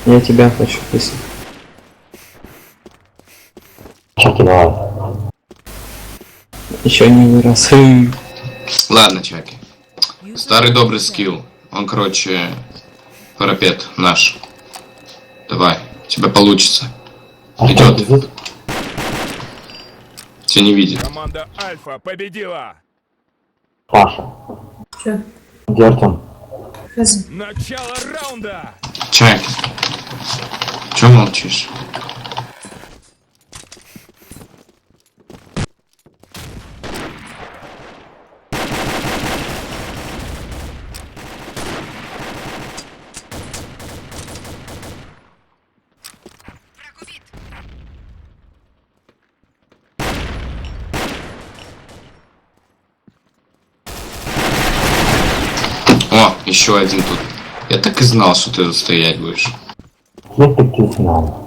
Я тебя хочу писать. Чаки, давай. Еще не вырос. Ладно, чуваки. Старый добрый скилл. Он, короче, парапет наш. Давай, у тебя получится. Идет. Тебя не видит. Команда Альфа победила! Паша. Чё? Где Артем? Хз. Начало раунда! Чаки. Чё молчишь? О, еще один тут. Я так и знал, что ты тут стоять будешь. Есть такие финалы.